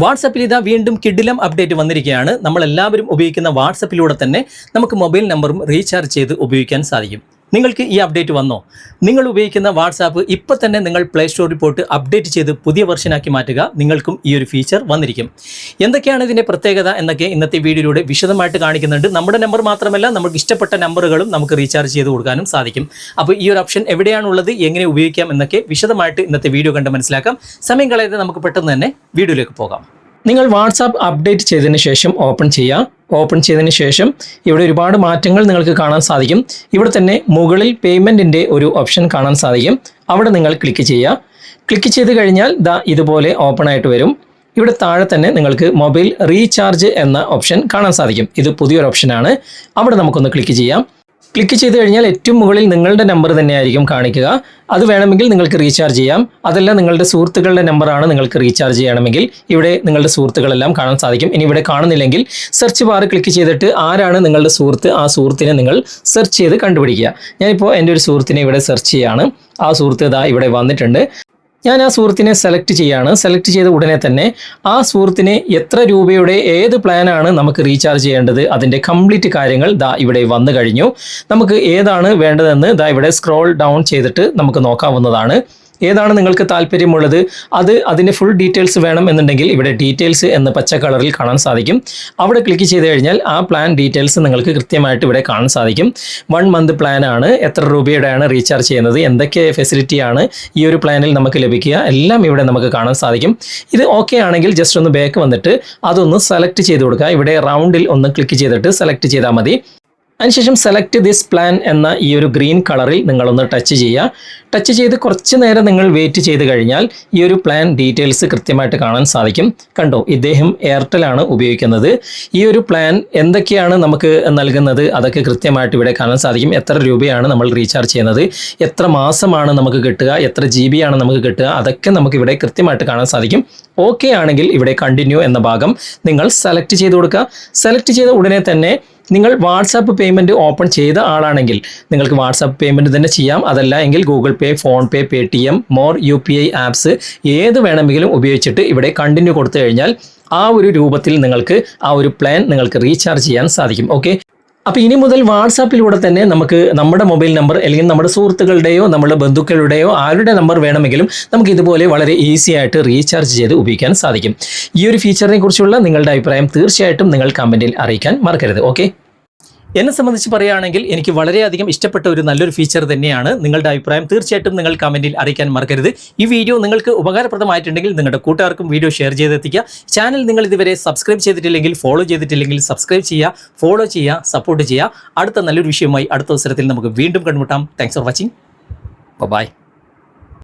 വാട്സാപ്പിൽ ഇതാ വീണ്ടും കിഡിലം അപ്ഡേറ്റ് വന്നിരിക്കുകയാണ്. നമ്മളെല്ലാവരും ഉപയോഗിക്കുന്ന വാട്സാപ്പിലൂടെ തന്നെ നമുക്ക് മൊബൈൽ നമ്പറും റീചാർജ് ചെയ്ത് ഉപയോഗിക്കാൻ സാധിക്കും. നിങ്ങൾക്ക് ഈ അപ്ഡേറ്റ് വന്നോ? നിങ്ങൾ ഉപയോഗിക്കുന്ന വാട്സാപ്പ് ഇപ്പോൾ തന്നെ നിങ്ങൾ പ്ലേ സ്റ്റോറിൽ പോയിട്ട് അപ്ഡേറ്റ് ചെയ്ത് പുതിയ വെർഷനാക്കി മാറ്റുക. നിങ്ങൾക്കും ഈ ഒരു ഫീച്ചർ വന്നിരിക്കും. എന്തൊക്കെയാണ് ഇതിൻ്റെ പ്രത്യേകത എന്നൊക്കെ ഇന്നത്തെ വീഡിയോയിലൂടെ വിശദമായിട്ട് കാണിക്കുന്നുണ്ട്. നമ്മുടെ നമ്പർ മാത്രമല്ല, നമുക്ക് ഇഷ്ടപ്പെട്ട നമ്പറുകളും നമുക്ക് റീചാർജ് ചെയ്ത് കൊടുക്കാനും സാധിക്കും. അപ്പോൾ ഈ ഒരു ഓപ്ഷൻ എവിടെയാണുള്ളത്, എങ്ങനെ ഉപയോഗിക്കാം എന്നൊക്കെ വിശദമായിട്ട് ഇന്നത്തെ വീഡിയോ കണ്ട് മനസ്സിലാക്കാം. സമയം കളയാതെ നമുക്ക് പെട്ടെന്ന് തന്നെ വീഡിയോയിലേക്ക് പോകാം. നിങ്ങൾ വാട്സാപ്പ് അപ്ഡേറ്റ് ചെയ്തതിന് ശേഷം ഓപ്പൺ ചെയ്തതിന് ശേഷം ഇവിടെ ഒരുപാട് മാറ്റങ്ങൾ നിങ്ങൾക്ക് കാണാൻ സാധിക്കും. ഇവിടെ തന്നെ മുകളിൽ പേയ്മെൻറ്റിൻ്റെ ഒരു ഓപ്ഷൻ കാണാൻ സാധിക്കും. അവിടെ നിങ്ങൾ ക്ലിക്ക് ചെയ്ത് കഴിഞ്ഞാൽ ഇതുപോലെ ഓപ്പൺ ആയിട്ട് വരും. ഇവിടെ താഴെ തന്നെ നിങ്ങൾക്ക് മൊബൈൽ റീചാർജ് എന്ന ഓപ്ഷൻ കാണാൻ സാധിക്കും. ഇത് പുതിയൊരു ഓപ്ഷനാണ്. അവിടെ നമുക്കൊന്ന് ക്ലിക്ക് ചെയ്യാം. ക്ലിക്ക് ചെയ്ത് കഴിഞ്ഞാൽ ഏറ്റവും മുകളിൽ നിങ്ങളുടെ നമ്പർ തന്നെയായിരിക്കും കാണിക്കുക. അത് വേണമെങ്കിൽ നിങ്ങൾക്ക് റീചാർജ് ചെയ്യാം. അതല്ല, നിങ്ങളുടെ സുഹൃത്തുക്കളുടെ നമ്പറാണ് നിങ്ങൾക്ക് റീചാർജ് ചെയ്യണമെങ്കിൽ ഇവിടെ നിങ്ങളുടെ സുഹൃത്തുക്കളെല്ലാം കാണാൻ സാധിക്കും. ഇനി ഇവിടെ കാണുന്നില്ലെങ്കിൽ സെർച്ച് ബാർ ക്ലിക്ക് ചെയ്തിട്ട് ആരാണ് നിങ്ങളുടെ സുഹൃത്ത്, ആ സുഹൃത്തിനെ നിങ്ങൾ സെർച്ച് ചെയ്ത് കണ്ടുപിടിക്കുക. ഞാനിപ്പോൾ എൻ്റെ ഒരു സുഹൃത്തിനെ ഇവിടെ സെർച്ച് ചെയ്യാണ്. ആ സുഹൃത്ത് ഇവിടെ വന്നിട്ടുണ്ട്. ഞാൻ ആ സുഹൃത്തിനെ സെലക്ട് ചെയ്ത ഉടനെ തന്നെ ആ സുഹൃത്തിനെ എത്ര രൂപയുടെ ഏത് പ്ലാനാണ് നമുക്ക് റീചാർജ് ചെയ്യേണ്ടത്, അതിൻ്റെ കംപ്ലീറ്റ് കാര്യങ്ങൾ ഇവിടെ വന്നു കഴിഞ്ഞു. നമുക്ക് ഏതാണ് വേണ്ടതെന്ന് ഇവിടെ സ്ക്രോൾ ഡൗൺ ചെയ്തിട്ട് നമുക്ക് നോക്കാവുന്നതാണ്. ഏതാണ് നിങ്ങൾക്ക് താല്പര്യമുള്ളത്, അതിൻ്റെ ഫുൾ ഡീറ്റെയിൽസ് വേണം എന്നുണ്ടെങ്കിൽ ഇവിടെ ഡീറ്റെയിൽസ് എന്ന് പച്ച കളറിൽ കാണാൻ സാധിക്കും. അവിടെ ക്ലിക്ക് ചെയ്ത് കഴിഞ്ഞാൽ ആ പ്ലാൻ ഡീറ്റെയിൽസ് നിങ്ങൾക്ക് കൃത്യമായിട്ട് ഇവിടെ കാണാൻ സാധിക്കും. 1 മന്ത് പ്ലാനാണ്, എത്ര രൂപയുടെയാണ് റീചാർജ് ചെയ്യുന്നത്, എന്തൊക്കെ ഫെസിലിറ്റിയാണ് ഈ ഒരു പ്ലാനിൽ നമുക്ക് ലഭിക്കുക, എല്ലാം ഇവിടെ നമുക്ക് കാണാൻ സാധിക്കും. ഇത് ഓക്കെ ആണെങ്കിൽ ജസ്റ്റ് ഒന്ന് ബാക്ക് വന്നിട്ട് അതൊന്ന് സെലക്ട് ചെയ്ത് കൊടുക്കുക. ഇവിടെ റൗണ്ടിൽ ഒന്ന് ക്ലിക്ക് ചെയ്തിട്ട് സെലക്ട് ചെയ്താൽ മതി. അതിനുശേഷം സെലക്ട് ദിസ് പ്ലാൻ എന്ന ഈ ഒരു ഗ്രീൻ കളറിൽ നിങ്ങളൊന്ന് ടച്ച് ചെയ്ത് കുറച്ച് നേരം നിങ്ങൾ വെയിറ്റ് ചെയ്ത് കഴിഞ്ഞാൽ ഈ ഒരു പ്ലാൻ ഡീറ്റെയിൽസ് കൃത്യമായിട്ട് കാണാൻ സാധിക്കും. കണ്ടോ, ഇദ്ദേഹം എയർടെലാണ് ഉപയോഗിക്കുന്നത്. ഈ ഒരു പ്ലാൻ എന്തൊക്കെയാണ് നമുക്ക് നൽകുന്നത് അതൊക്കെ കൃത്യമായിട്ട് ഇവിടെ കാണാൻ സാധിക്കും. എത്ര രൂപയാണ് നമ്മൾ റീചാർജ് ചെയ്യുന്നത്, എത്ര മാസമാണ് നമുക്ക് കിട്ടുക, എത്ര GB ആണ് നമുക്ക് കിട്ടുക, അതൊക്കെ നമുക്ക് ഇവിടെ കൃത്യമായിട്ട് കാണാൻ സാധിക്കും. ഓക്കെ ആണെങ്കിൽ ഇവിടെ കണ്ടിന്യൂ എന്ന ഭാഗം നിങ്ങൾ സെലക്ട് ചെയ്ത് കൊടുക്കുക. സെലക്ട് ചെയ്ത ഉടനെ തന്നെ നിങ്ങൾ വാട്സാപ്പ് പേയ്മെൻറ്റ് ഓപ്പൺ ചെയ്ത ആളാണെങ്കിൽ നിങ്ങൾക്ക് വാട്സാപ്പ് പേയ്മെൻറ്റ് തന്നെ ചെയ്യാം. അതല്ല എങ്കിൽ Google pay, PhonePe, Paytm, more UPI apps ഏത് വേണമെങ്കിലും ഉപയോഗിച്ചിട്ട് ഇവിടെ കണ്ടിന്യൂ കൊടുത്തു കഴിഞ്ഞാൽ ആ ഒരു രൂപത്തിൽ നിങ്ങൾക്ക് ആ ഒരു പ്ലാൻ നിങ്ങൾക്ക് റീചാർജ് ചെയ്യാൻ സാധിക്കും. ഓക്കെ, അപ്പോൾ ഇനി മുതൽ വാട്സാപ്പിലൂടെ തന്നെ നമുക്ക് നമ്മുടെ മൊബൈൽ നമ്പർ അല്ലെങ്കിൽ നമ്മുടെ സുഹൃത്തുക്കളുടെയോ നമ്മുടെ ബന്ധുക്കളുടെയോ ആരുടെ നമ്പർ വേണമെങ്കിലും നമുക്ക് ഇതുപോലെ വളരെ ഈസി ആയിട്ട് റീചാർജ് ചെയ്ത് ഉപയോഗിക്കാൻ സാധിക്കും. ഈ ഒരു ഫീച്ചറിനെ കുറിച്ചുള്ള നിങ്ങളുടെ അഭിപ്രായം തീർച്ചയായിട്ടും നിങ്ങൾ കമൻറ്റിൽ അറിയിക്കാൻ മറക്കരുത്. ഓക്കെ, എന്നെ സംബന്ധിച്ച് പറയുകയാണെങ്കിൽ എനിക്ക് വളരെയധികം ഇഷ്ടപ്പെട്ട ഒരു നല്ലൊരു ഫീച്ചർ തന്നെയാണ്. നിങ്ങളുടെ അഭിപ്രായം തീർച്ചയായിട്ടും നിങ്ങൾ കമൻറ്റിൽ അറിയിക്കാൻ മറക്കരുത്. ഈ വീഡിയോ നിങ്ങൾക്ക് ഉപകാരപ്രദമായിട്ടുണ്ടെങ്കിൽ നിങ്ങളുടെ കൂട്ടുകാർക്കും വീഡിയോ ഷെയർ ചെയ്തെത്തിക്കുക. ചാനൽ നിങ്ങൾ ഇതുവരെ സബ്സ്ക്രൈബ് ചെയ്തിട്ടില്ലെങ്കിൽ, ഫോളോ ചെയ്തിട്ടില്ലെങ്കിൽ സബ്സ്ക്രൈബ് ചെയ്യുക, ഫോളോ ചെയ്യുക, സപ്പോർട്ട് ചെയ്യുക. അടുത്ത നല്ലൊരു വിഷയവുമായി അടുത്ത അവസരത്തിൽ നമുക്ക് വീണ്ടും കണ്ടുമുട്ടാം. Thanks for watching. ബൈ.